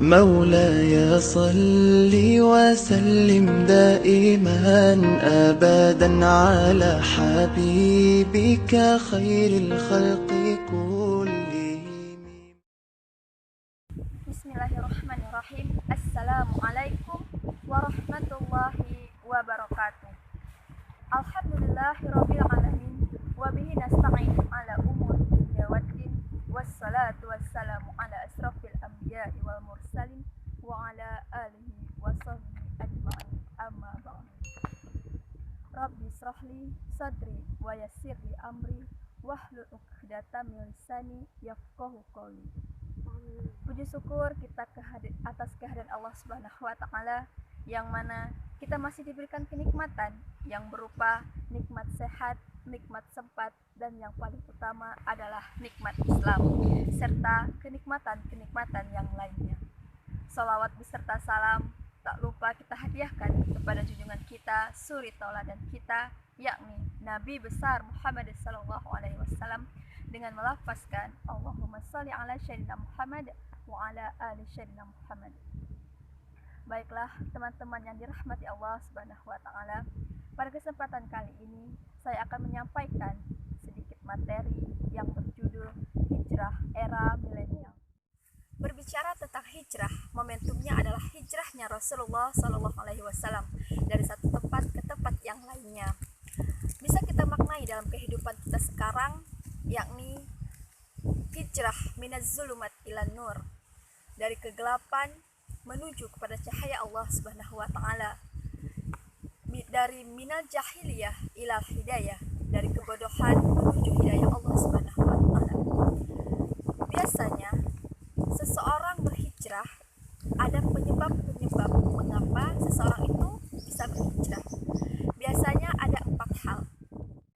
مولاي صل وسلم دائما أبدا على حبيبك خير الخلق كلهم. Bismillahirrahmanirrahim. Assalamualaikum warahmatullahi wabarakatuh. Alhamdulillahirabbil alamin wa bihi nasta'in ala umuri dunya waddin wassalatu wassalamu ala asrafil anbiya'i wal mursalin wa ala alihi wa sahbihi ajma'in. Amma ba'd. Rabbi israhli sadri wa yassirli amri wahlul 'uqdatam min lisani yafqahu qawli. Puji syukur kita atas kehadiran Allah Subhanahu wa taala yang mana kita masih diberikan kenikmatan yang berupa nikmat sehat, nikmat sempat, dan yang paling utama adalah nikmat Islam serta kenikmatan-kenikmatan yang lainnya. Salawat beserta salam tak lupa kita hadiahkan kepada junjungan kita, suri tauladan kita, yakni Nabi besar Muhammad sallallahu alaihi wasallam, dengan melafazkan Allahumma shalli ala sayyidina Muhammad wa ala ali sayyidina Muhammad. Baiklah teman-teman yang dirahmati Allah Subhanahu wa taala, pada kesempatan kali ini saya akan menyampaikan sedikit materi yang berjudul Hijrah Era Milenial. Berbicara tentang hijrah, momentumnya adalah hijrahnya Rasulullah sallallahu alaihi wasallam dari satu tempat ke tempat yang lainnya. Bisa kita maknai dalam kehidupan kita sekarang, yakni hijrah minaz zulumat ilan nur, dari kegelapan menuju kepada cahaya Allah Subhanahu wa taala, dari minal jahiliyah ilal hidayah, dari kebodohan menuju hidayah Allah Subhanahu wa taala. Biasanya seseorang berhijrah, ada penyebab-penyebab mengapa seseorang itu bisa berhijrah. Biasanya ada 4 hal.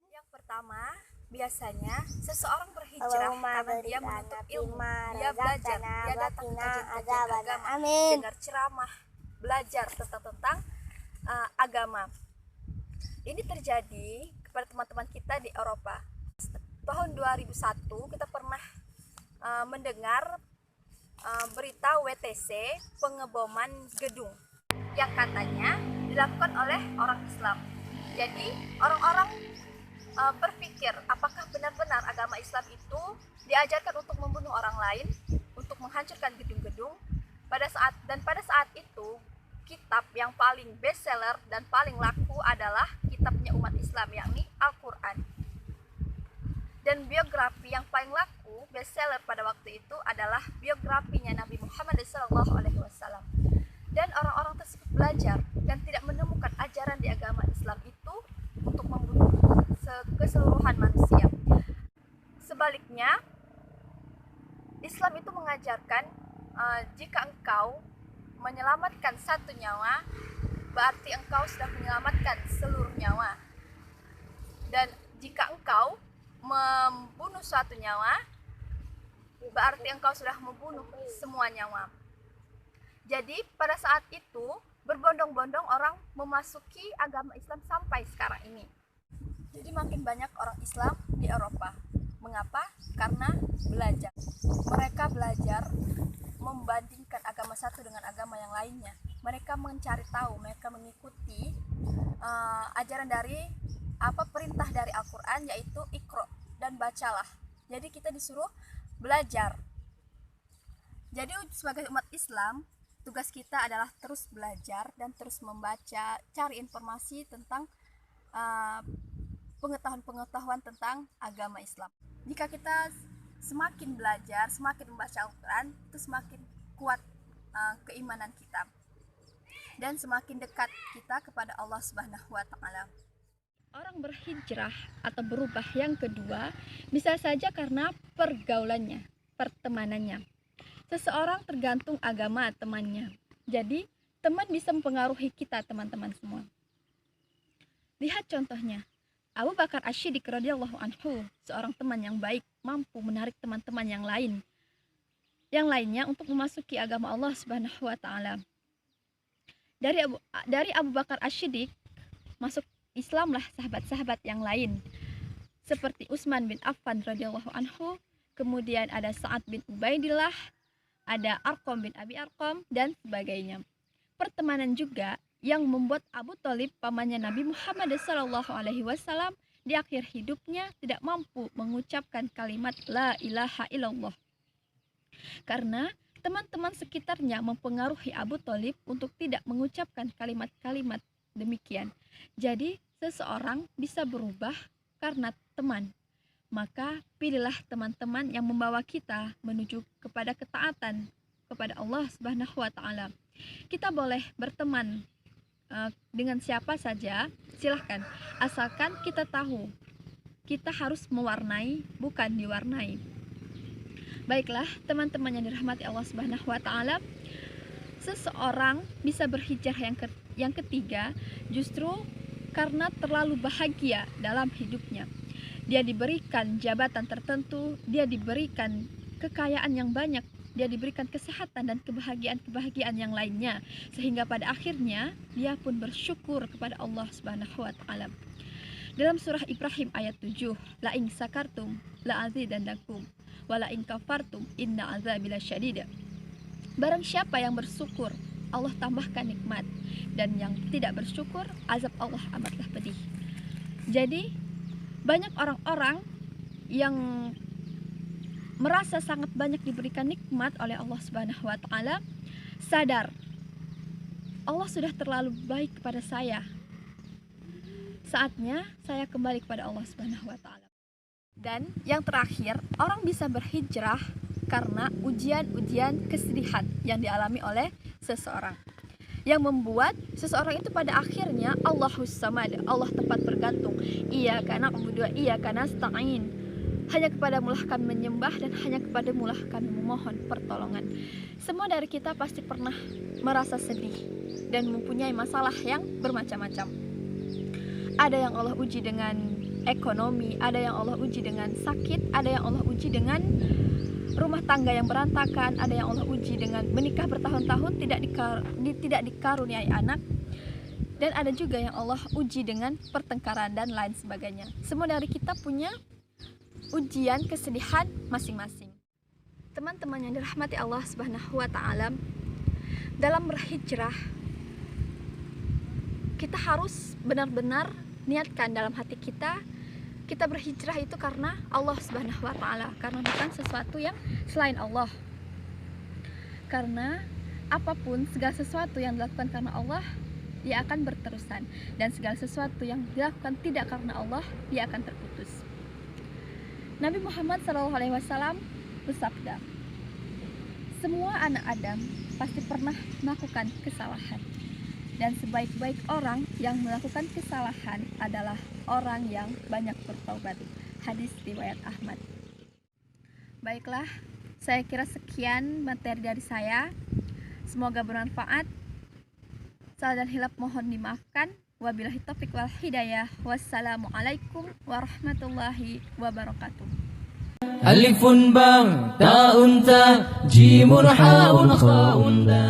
Yang pertama, biasanya seseorang berhijrah karena dia menuntut ilmu, dia belajar, dia datang ke kajian agama, dengar ceramah, belajar tentang agama. Ini terjadi kepada teman-teman kita di Eropa. Tahun 2001 kita pernah mendengar berita WTC pengeboman gedung yang katanya dilakukan oleh orang Islam. Jadi orang-orang berpikir apakah benar-benar agama Islam itu diajarkan untuk membunuh orang lain, untuk menghancurkan gedung-gedung. Pada saat itu kitab yang paling bestseller dan paling laku adalah kitabnya umat Islam, yakni Al-Quran. Dan biografi yang paling laku bestseller pada waktu itu adalah biografinya Nabi Muhammad SAW. Dan orang-orang tersebut belajar dan tidak menemukan ajaran di agama Islam itu untuk membunuh keseluruhan manusia. Sebaliknya, Islam itu mengajarkan jika engkau menyelamatkan satu nyawa, berarti engkau sudah menyelamatkan seluruh nyawa. Dan jika engkau membunuh suatu nyawa, berarti engkau sudah membunuh semua nyawa. Jadi pada saat itu berbondong-bondong orang memasuki agama Islam sampai sekarang ini. Jadi makin banyak orang Islam di Eropa. Mengapa? Karena belajar. Mereka belajar membandingkan agama satu dengan agama yang lainnya. Mereka mencari tahu, mereka mengikuti ajaran dari perintah dari Al-Quran, yaitu Iqra, dan bacalah. Jadi kita disuruh belajar. Jadi sebagai umat Islam, tugas kita adalah terus belajar dan terus membaca, cari informasi tentang pengetahuan-pengetahuan tentang agama Islam. Jika kita semakin belajar, semakin membaca Al-Quran, itu semakin kuat keimanan kita dan semakin dekat kita kepada Allah Subhanahu wa taala. Orang berhijrah atau berubah yang kedua bisa saja karena pergaulannya, pertemanannya. Seseorang tergantung agama temannya. Jadi, teman bisa mempengaruhi kita, teman-teman semua. Lihat contohnya, Abu Bakar Asy-Siddiq radhiyallahu anhu, seorang teman yang baik, mampu menarik teman-teman yang lainnya untuk memasuki agama Allah Subhanahu wa taala. Dari Abu Bakar Asy-Siddiq masuk Islamlah sahabat-sahabat yang lain seperti Utsman bin Affan radhiyallahu anhu, kemudian ada Sa'ad bin Ubaidillah, ada Arqam bin Abi Arqam, dan sebagainya. Pertemanan juga yang membuat Abu Thalib, pamannya Nabi Muhammad SAW, di akhir hidupnya tidak mampu mengucapkan kalimat La ilaha illallah. Karena teman-teman sekitarnya mempengaruhi Abu Thalib untuk tidak mengucapkan kalimat-kalimat demikian. Jadi seseorang bisa berubah karena teman. Maka pilihlah teman-teman yang membawa kita menuju kepada ketaatan kepada Allah Subhanahu wa taala. Kita boleh berteman dengan siapa saja, silahkan, asalkan kita tahu kita harus mewarnai, bukan diwarnai. Baiklah teman-teman yang dirahmati Allah Subhanahu wa taala, seseorang bisa berhijrah yang ketiga justru karena terlalu bahagia dalam hidupnya. Dia diberikan jabatan tertentu, dia diberikan kekayaan yang banyak, dia diberikan kesehatan dan kebahagiaan-kebahagiaan yang lainnya, sehingga pada akhirnya dia pun bersyukur kepada Allah Subhanahu wa taala. Dalam surah Ibrahim ayat 7, la in sakartum la azidannakum wa la in kafartum inna azabi lasyadid. Barang siapa yang bersyukur, Allah tambahkan nikmat, dan yang tidak bersyukur, azab Allah amatlah pedih. Jadi banyak orang-orang yang merasa sangat banyak diberikan nikmat oleh Allah Subhanahu wa taala, sadar Allah sudah terlalu baik kepada saya. Saatnya saya kembali kepada Allah Subhanahu wa taala. Dan yang terakhir, orang bisa berhijrah karena ujian-ujian kesedihan yang dialami oleh seseorang, yang membuat seseorang itu pada akhirnya Allahus Samad, Allah tempat bergantung, Iyyaka na'budu wa iyyaka nasta'in, hanya kepadamu lah kami menyembah dan hanya kepadamu lah kami memohon pertolongan. Semua dari kita pasti pernah merasa sedih dan mempunyai masalah yang bermacam-macam. Ada yang Allah uji dengan ekonomi, ada yang Allah uji dengan sakit, ada yang Allah uji dengan rumah tangga yang berantakan, ada yang Allah uji dengan menikah bertahun-tahun tidak dikaruniai anak, dan ada juga yang Allah uji dengan pertengkaran dan lain sebagainya. Semua dari kita punya ujian kesedihan masing-masing. Teman-teman yang dirahmati Allah Subhanahu wa taala, dalam berhijrah kita harus benar-benar niatkan dalam hati kita berhijrah itu karena Allah Subhanahu wa taala, karena bukan sesuatu yang selain Allah. Karena apapun, segala sesuatu yang dilakukan karena Allah, dia akan berterusan, dan segala sesuatu yang dilakukan tidak karena Allah, dia akan terputus. Nabi Muhammad SAW bersabda, semua anak Adam pasti pernah melakukan kesalahan, dan sebaik-baik orang yang melakukan kesalahan adalah orang yang banyak bertaubat. Hadis riwayat Ahmad. Baiklah, saya kira sekian materi dari saya. Semoga bermanfaat. Salah dan hilaf mohon dimaafkan. Wabillahi taufiq wal hidayah. Wassalamualaikum warahmatullahi wabarakatuh. Alifun bang, ta'un ta, jimun ha'un kha'un da.